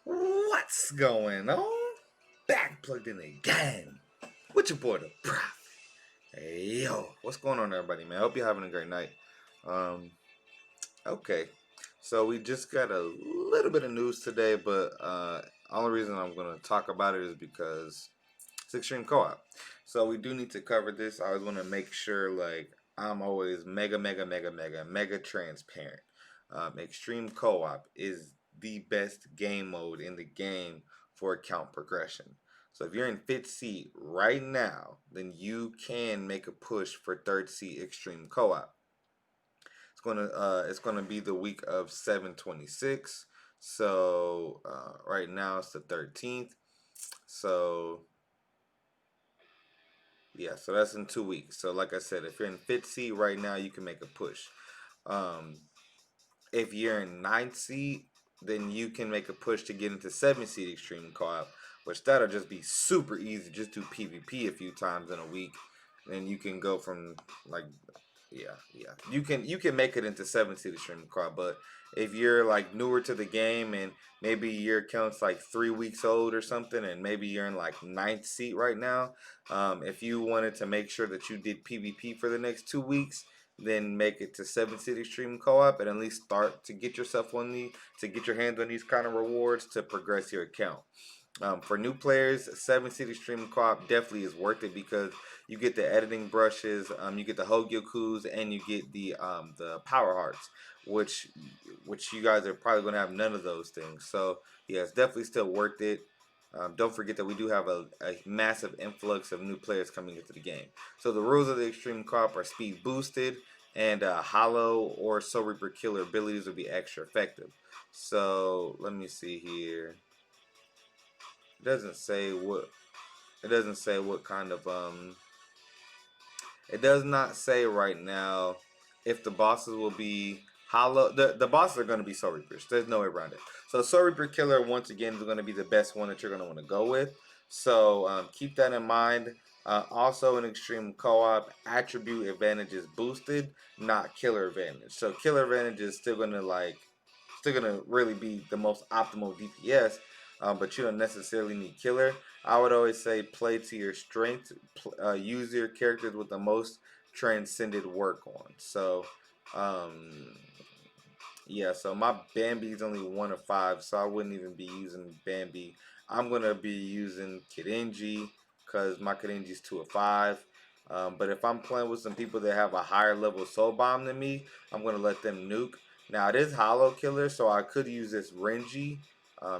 What's going on? Back plugged in again with your boy the Prophet. Hey yo, what's going on, everybody, man? I hope you're having a great night. Um, okay, so we just got a little bit of news today, but only reason I'm gonna talk about it is because it's Extreme Co-op. So we do need to cover this. I always want to make sure, like, I'm always mega transparent. Extreme Co-op is the best game mode in the game for account progression. So if you're in fifth seat right now, then you can make a push for third seat Extreme Co-op. It's gonna be the week of 7/26. So right now it's the 13th. So yeah, so that's in 2 weeks. So like I said, if you're in fifth seed right now, you can make a push. Um, if you're in ninth seed, then you can make a push to get into seventh seed extreme co-op, which that'll just be super easy. Just do PvP a few times in a week, and you can go from like yeah. You can make it into 7 seed extreme co-op, but if you're like newer to the game and maybe your account's like 3 weeks old or something, and maybe you're in like ninth seat right now, if you wanted to make sure that you did PvP for the next 2 weeks, then make it to 7 seed extreme co-op and at least start to get yourself on to get your hands on these kind of rewards to progress your account. For new players, 7 seed extreme co-op definitely is worth it because you get the editing brushes, you get the Hogyokus, and you get the power hearts, which you guys are probably going to have none of those things. So yeah, it's definitely still worth it. Don't forget that we do have a massive influx of new players coming into the game. So the rules of the extreme co-op are speed boosted, and hollow or soul reaper killer abilities will be extra effective. So let me see here. It doesn't say what. It doesn't say what kind of It does not say right now if the bosses will be hollow. The bosses are going to be Soul Reapers. There's no way around it. So Soul Reaper Killer once again is going to be the best one that you're going to want to go with. So keep that in mind. Also, in Extreme Co-op, attribute advantage is boosted, not killer advantage. So killer advantage is still going to really be the most optimal DPS, but you don't necessarily need killer. I would always say play to your strength. Use your characters with the most transcended work on. So, um, yeah. So my Bambi is only 1 of 5, so I wouldn't even be using Bambi. I'm gonna be using Kidenji because my Kidenji is 2 of 5. But if I'm playing with some people that have a higher level soul bomb than me, I'm gonna let them nuke. Now it is Hollow Killer, so I could use this Renji.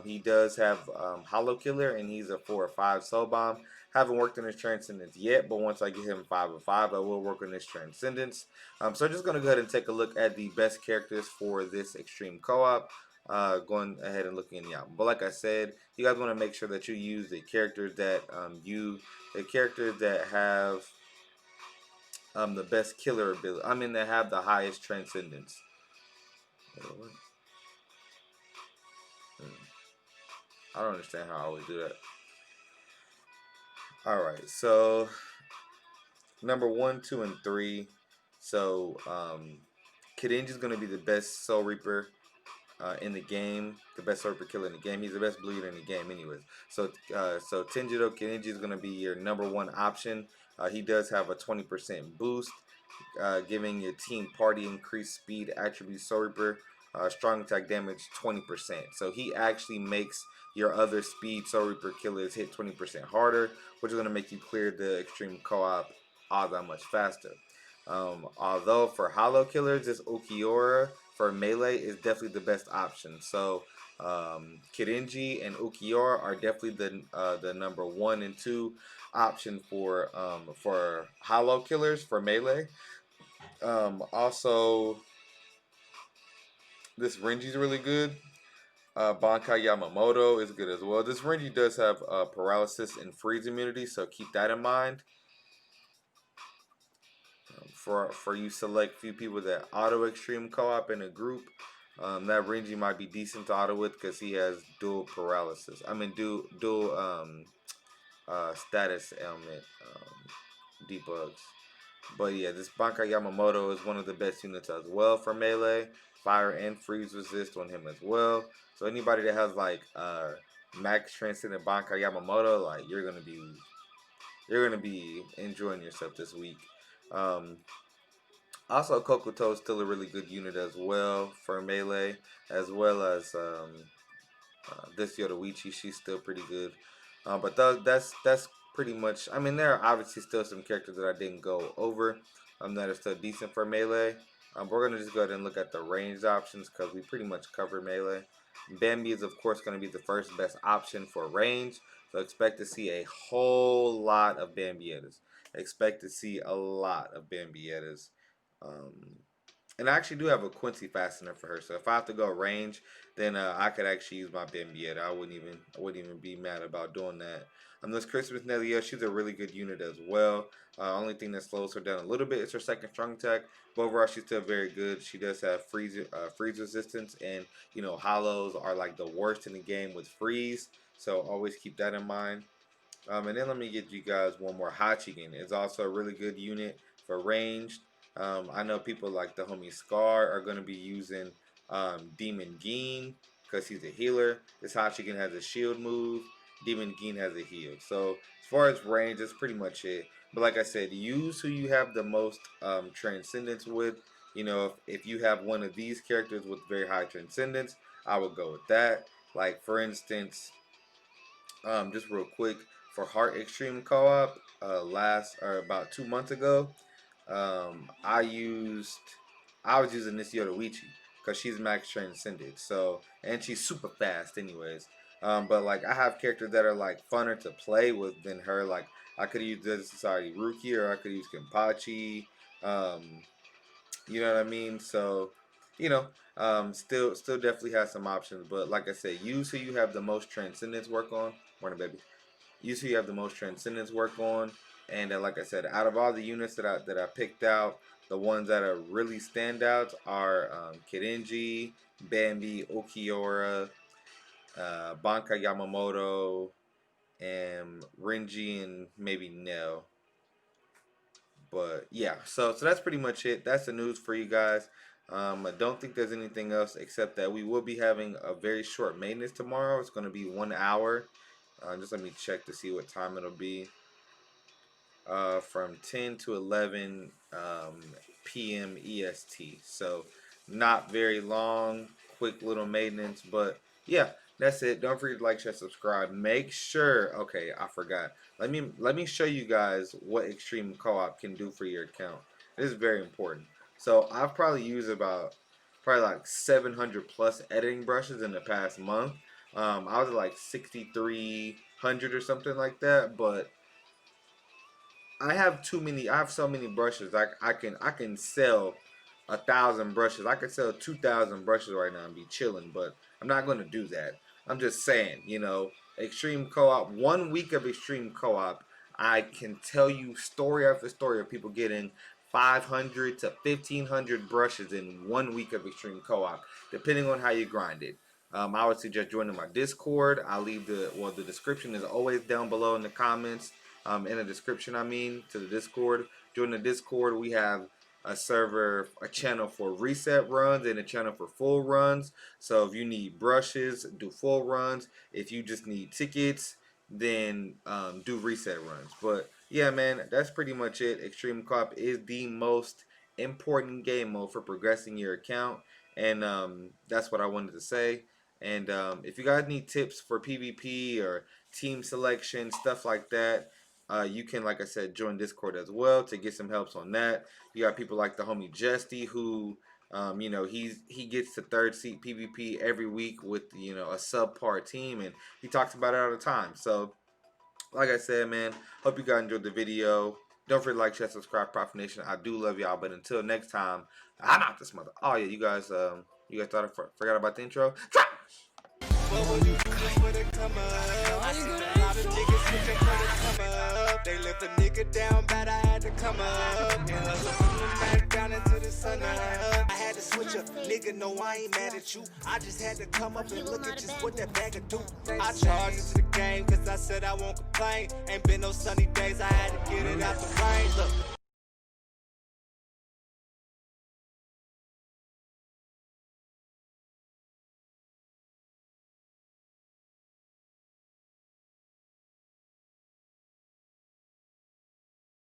He does have Hollow Killer, and he's a 4 of 5 soul bomb. Haven't worked on his Transcendence yet, but once I get him 5 of 5, I will work on his Transcendence. So I'm just going to go ahead and take a look at the best characters for this Extreme Co-op. Going ahead and looking in the album. But like I said, you guys want to make sure that you use the characters that have the best killer ability. I mean, that have the highest Transcendence. Wait, I don't understand how I always do that. All right, so number 1, 2, and 3. So Kidenji is going to be the best Soul Reaper in the game, the best Soul Reaper killer in the game. He's the best bleeder in the game, anyways. So Tenjiro Kidenji is going to be your number 1 option. He does have a 20% boost, giving your team party increased speed attribute Soul Reaper. Strong attack damage 20%. So he actually makes your other speed Soul Reaper killers hit 20% harder, which is going to make you clear the extreme co-op all that much faster. Although for hollow killers, this Ukiora for melee is definitely the best option. So Kirinji and Ukiora are definitely the number 1 and 2 option for hollow killers for melee. Also, this Renji is really good. Bankai Yamamoto is good as well. This Renji does have paralysis and freeze immunity, so keep that in mind. For you select few people that auto extreme co-op in a group, that Renji might be decent to auto with because he has dual paralysis. I mean dual status ailment debugs. But yeah, this Bankai Yamamoto is one of the best units as well for melee. Fire and freeze resist on him as well. So anybody that has like max transcendent Bankai Yamamoto, like you're gonna be enjoying yourself this week. Also, Kokuto is still a really good unit as well for melee, as well as this Yoruichi. She's still pretty good. But that's pretty much. I mean, there are obviously still some characters that I didn't go over. That are still decent for melee. But we're gonna just go ahead and look at the ranged options because we pretty much covered melee. Bambi is of course gonna be the first best option for range. So expect to see a whole lot of Bambietas. Expect to see a lot of Bambietas. And I actually do have a Quincy fastener for her, so if I have to go range, then I could actually use my Bambietta. I wouldn't even be mad about doing that. This Christmas Nelia, she's a really good unit as well. Only thing that slows her down a little bit is her second strong attack, but overall she's still very good. She does have freeze resistance, and you know hollows are like the worst in the game with freeze, so always keep that in mind. And then let me get you guys one more. Hachigen is also a really good unit for ranged. I know people like the homie Scar are going to be using Demon Geen because he's a healer. This Hachigen has a shield move. Demon Geen has a heal. So as far as range, that's pretty much it. But like I said, use who you have the most transcendence with. You know, if you have one of these characters with very high transcendence, I would go with that. Like for instance, just real quick for Heart Extreme Co-op, about 2 months ago, I was using this Yoruichi because she's max transcended. So and she's super fast, anyways. But like I have characters that are like funner to play with than her. Like I could use this Ruki, or I could use Kenpachi. You know what I mean? So you know, still definitely has some options. But like I said, use who you have the most transcendence work on. Morning, baby. Use who you have the most transcendence work on. And like I said, out of all the units that I picked out, the ones that are really standouts are Kidenji, Bambi, Okiora, Banka Yamamoto, and Renji, and maybe Nell. But yeah, so that's pretty much it. That's the news for you guys. I don't think there's anything else except that we will be having a very short maintenance tomorrow. It's going to be 1 hour. Just let me check to see what time it'll be. From 10 to 11 p.m. EST. So not very long, quick little maintenance, but yeah, that's it. Don't forget to like, share, subscribe. Make sure. Okay, I forgot. Let me show you guys what Extreme Co-op can do for your account. This is very important. So I've probably used probably like 700 plus editing brushes in the past month. I was at like 6,300 or something like that, but I have so many brushes. I can sell 1,000 brushes. I could sell 2,000 brushes right now and be chilling, but I'm not going to do that. I'm just saying, you know, Extreme Co-op, 1 week of Extreme Co-op, I can tell you story after story of people getting 500 to 1,500 brushes in 1 week of Extreme Co-op, depending on how you grind it. I would suggest joining my Discord. I'll leave the description is always down below in the comments. In the description, to the Discord. Join the Discord. We have a channel for reset runs and a channel for full runs. So if you need brushes, do full runs. If you just need tickets, then do reset runs. But yeah, man, that's pretty much it. Extreme Co-op is the most important game mode for progressing your account, and that's what I wanted to say. And if you guys need tips for PvP or team selection, stuff like that, you can, like I said, join Discord as well to get some helps on that. You got people like the homie Jesty who, you know, he gets to third seat PvP every week with, you know, a subpar team, and he talks about it all the time. So, like I said, man, hope you guys enjoyed the video. Don't forget to like, share, subscribe, Prophet Nation. I do love y'all, but until next time, I'm out this mother. Oh yeah, you guys thought I forgot about the intro? What would you do for the come up? I seen a lot of niggas switching for the come up. They left a nigga down bad, I had to come up. And hustle from the back down into the sun up. I had to switch up, nigga, no, I ain't mad at you. I just had to come up and look at just what that bag could do. I charged into the game, cause I said I won't complain. Ain't been no sunny days, I had to get it out the rain. Look.